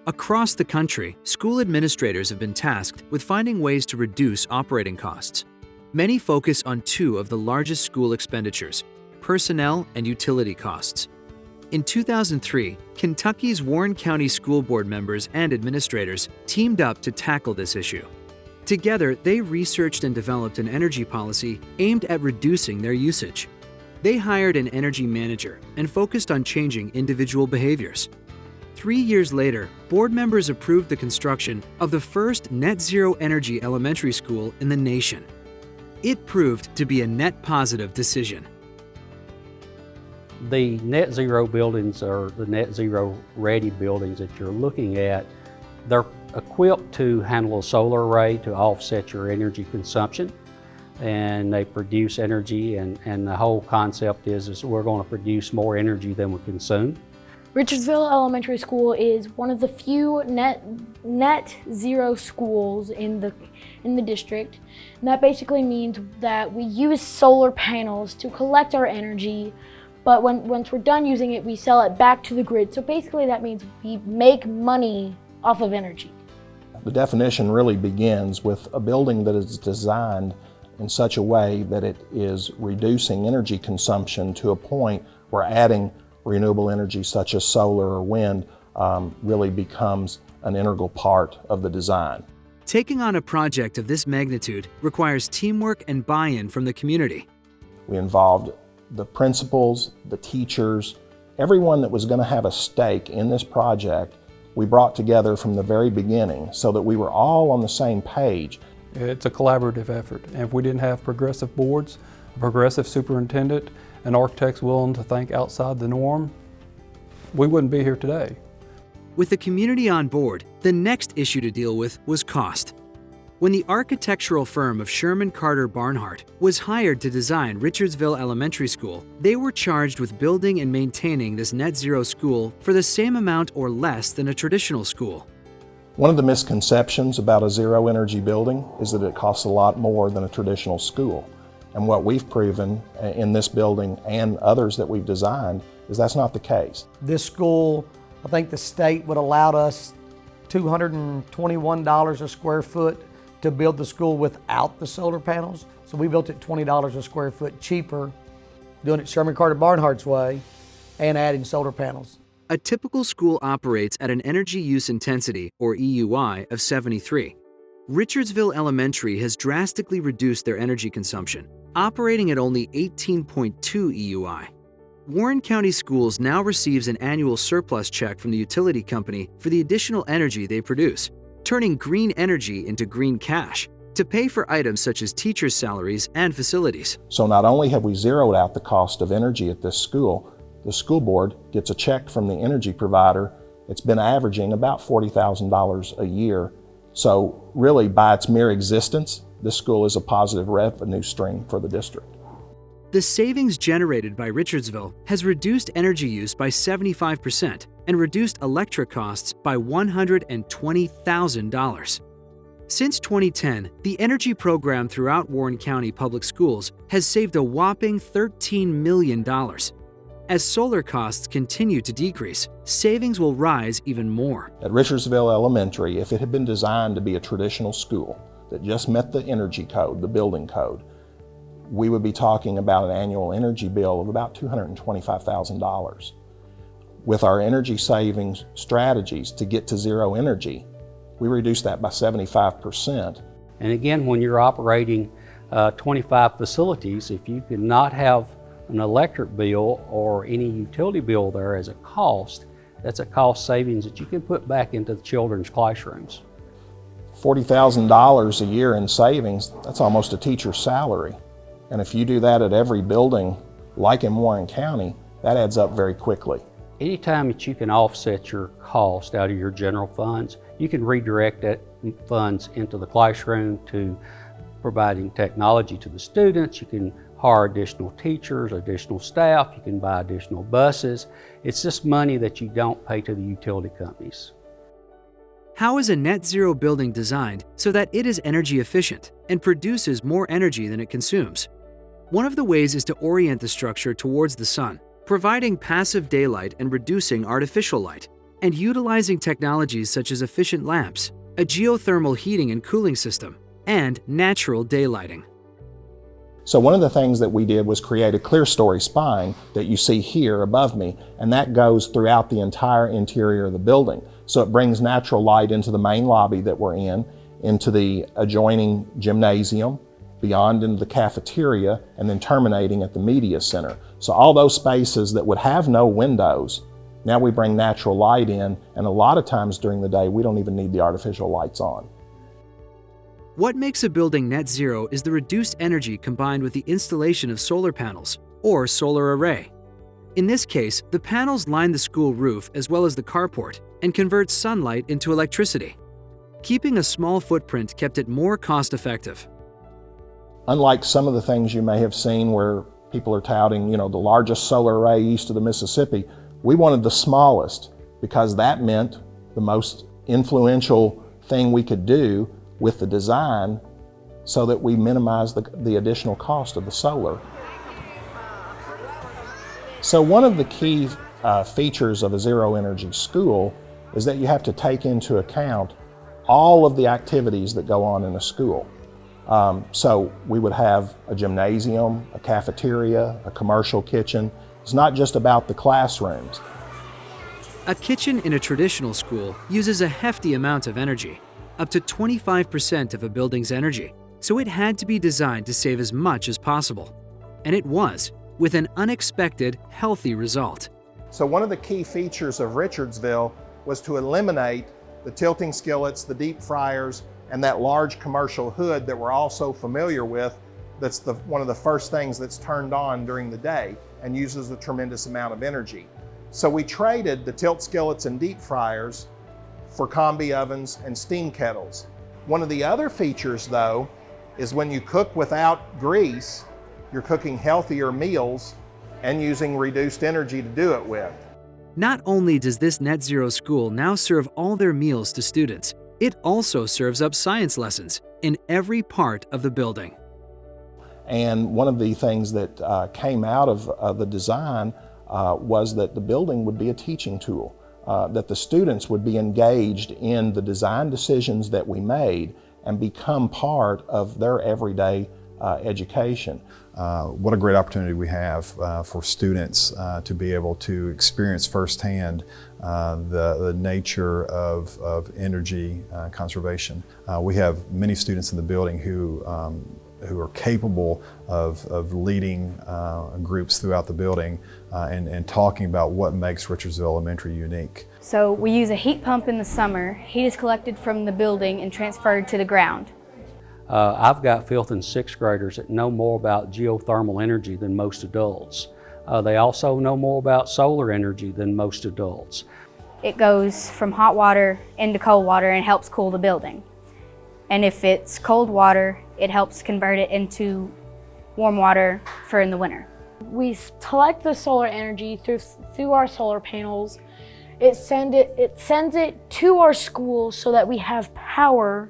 Across the country, school administrators have been tasked with finding ways to reduce operating costs. Many focus on two of the largest school expenditures: personnel and utility costs. In 2003, Kentucky's Warren County School Board members and administrators teamed up to tackle this issue. Together, they researched and developed an energy policy aimed at reducing their usage. They hired an energy manager and focused on changing individual behaviors. 3 years later, board members approved the construction of the first net-zero energy elementary school in the nation. It proved to be a net positive decision. The net zero buildings, or the net zero ready buildings that you're looking at, they're equipped to handle a solar array to offset your energy consumption, and they produce energy, and the whole concept is we're going to produce more energy than we consume. Richardsville Elementary School is one of the few net zero schools in the district, and that basically means that we use solar panels to collect our energy, but once we're done using it, we sell it back to the grid. So basically that means we make money off of energy. The definition really begins with a building that is designed in such a way that it is reducing energy consumption to a point where adding renewable energy such as solar or wind really becomes an integral part of the design. Taking on a project of this magnitude requires teamwork and buy-in from the community. We involved the principals, the teachers, everyone that was going to have a stake in this project. We brought together from the very beginning so that we were all on the same page. It's a collaborative effort, and if we didn't have progressive boards, a progressive superintendent, and architects willing to think outside the norm, we wouldn't be here today. With the community on board, the next issue to deal with was cost. When the architectural firm of Sherman Carter Barnhart was hired to design Richardsville Elementary School, they were charged with building and maintaining this net zero school for the same amount or less than a traditional school. One of the misconceptions about a zero energy building is that it costs a lot more than a traditional school. And what we've proven in this building and others that we've designed is that's not the case. This school, I think the state would allow us $221 a square foot to build the school without the solar panels. So we built it $20 a square foot cheaper, doing it Sherman Carter Barnhart's way and adding solar panels. A typical school operates at an energy use intensity, or EUI, of 73. Richardsville Elementary has drastically reduced their energy consumption, operating at only 18.2 EUI. Warren County Schools now receives an annual surplus check from the utility company for the additional energy they produce, turning green energy into green cash to pay for items such as teachers' salaries and facilities. So not only have we zeroed out the cost of energy at this school, the school board gets a check from the energy provider. It's been averaging about $40,000 a year. So really, by its mere existence, this school is a positive revenue stream for the district. The savings generated by Richardsville has reduced energy use by 75% and reduced electric costs by $120,000. Since 2010, the energy program throughout Warren County Public Schools has saved a whopping $13 million. As solar costs continue to decrease, savings will rise even more. At Richardsville Elementary, if it had been designed to be a traditional school that just met the energy code, the building code, we would be talking about an annual energy bill of about $225,000. With our energy savings strategies to get to zero energy, we reduced that by 75%. And again, when you're operating 25 facilities, if you could not have an electric bill or any utility bill there as a cost, that's a cost savings that you can put back into the children's classrooms. $40,000 a year in savings, that's almost a teacher's salary. And if you do that at every building, like in Warren County, that adds up very quickly. Anytime that you can offset your cost out of your general funds, you can redirect that funds into the classroom to providing technology to the students. You can hire additional teachers, additional staff, you can buy additional buses. It's just money that you don't pay to the utility companies. How is a net zero building designed so that it is energy efficient and produces more energy than it consumes? One of the ways is to orient the structure towards the sun, providing passive daylight and reducing artificial light. and utilizing technologies such as efficient lamps, a geothermal heating and cooling system, and natural daylighting. So one of the things that we did was create a clear story spine that you see here above me, and that goes throughout the entire interior of the building. So it brings natural light into the main lobby that we're in, into the adjoining gymnasium, beyond into the cafeteria, and then terminating at the media center. So all those spaces that would have no windows, now we bring natural light in, and a lot of times during the day we don't even need the artificial lights on. What makes a building net zero is the reduced energy combined with the installation of solar panels, or solar array. In this case, the panels line the school roof as well as the carport and convert sunlight into electricity. Keeping a small footprint kept it more cost-effective. Unlike some of the things you may have seen where people are touting, the largest solar array east of the Mississippi, we wanted the smallest because that meant the most influential thing we could do with the design so that we minimize the additional cost of the solar. So one of the key features of a zero energy school is that you have to take into account all of the activities that go on in a school. So we would have a gymnasium, a cafeteria, a commercial kitchen. It's not just about the classrooms. A kitchen in a traditional school uses a hefty amount of energy, up to 25% of a building's energy, so it had to be designed to save as much as possible. And it was, with an unexpected, healthy result. So one of the key features of Richardsville was to eliminate the tilting skillets, the deep fryers, and that large commercial hood that we're all so familiar with. That's one of the first things that's turned on during the day and uses a tremendous amount of energy. So we traded the tilt skillets and deep fryers for combi ovens and steam kettles. One of the other features though is when you cook without grease, you're cooking healthier meals and using reduced energy to do it with. Not only does this net zero school now serve all their meals to students, it also serves up science lessons in every part of the building. And one of the things that came out of the design was that the building would be a teaching tool. That the students would be engaged in the design decisions that we made and become part of their everyday education. What a great opportunity we have for students to be able to experience firsthand the nature of energy conservation. We have many students in the building who are capable of leading groups throughout the building and talking about what makes Richardsville Elementary unique. So we use a heat pump in the summer. Heat is collected from the building and transferred to the ground. I've got fifth and sixth graders that know more about geothermal energy than most adults. They also know more about solar energy than most adults. It goes from hot water into cold water and helps cool the building. And if it's cold water, it helps convert it into warm water for in the winter. We collect the solar energy through our solar panels. It sends it to our school so that we have power,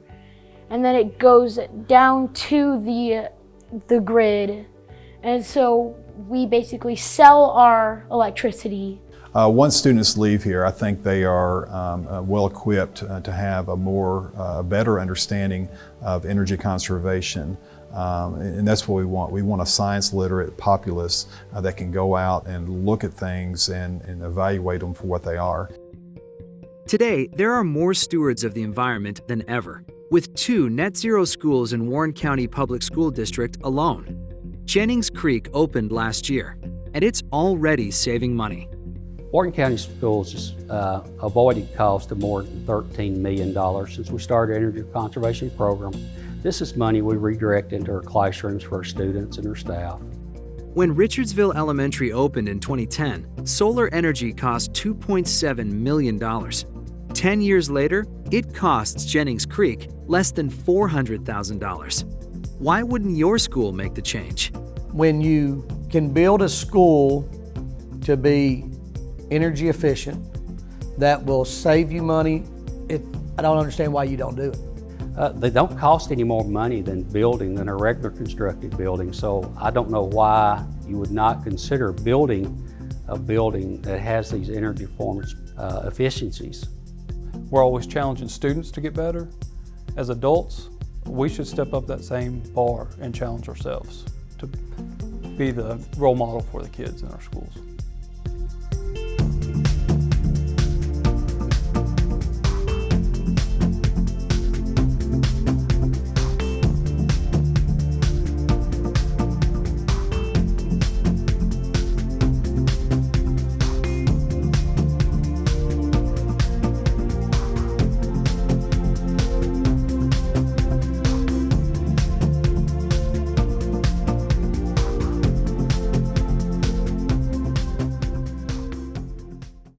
and then it goes down to the grid. And so we basically sell our electricity. Once students leave here, I think they are well equipped to have a better understanding of energy conservation. And that's what we want. We want a science literate populace that can go out and look at things and evaluate them for what they are. Today, there are more stewards of the environment than ever, with 2 net zero schools in Warren County Public School District alone. Jennings Creek opened last year, and it's already saving money. Warren County Schools has avoided costs of more than $13 million since we started our energy conservation program. This is money we redirect into our classrooms for our students and our staff. When Richardsville Elementary opened in 2010, solar energy cost $2.7 million. 10 years later, it costs Jennings Creek less than $400,000. Why wouldn't your school make the change? When you can build a school to be energy efficient, that will save you money, I don't understand why you don't do it. They don't cost any more money than a regular constructed building, so I don't know why you would not consider building a building that has these energy performance efficiencies. We're always challenging students to get better. As adults, we should step up that same bar and challenge ourselves to be the role model for the kids in our schools.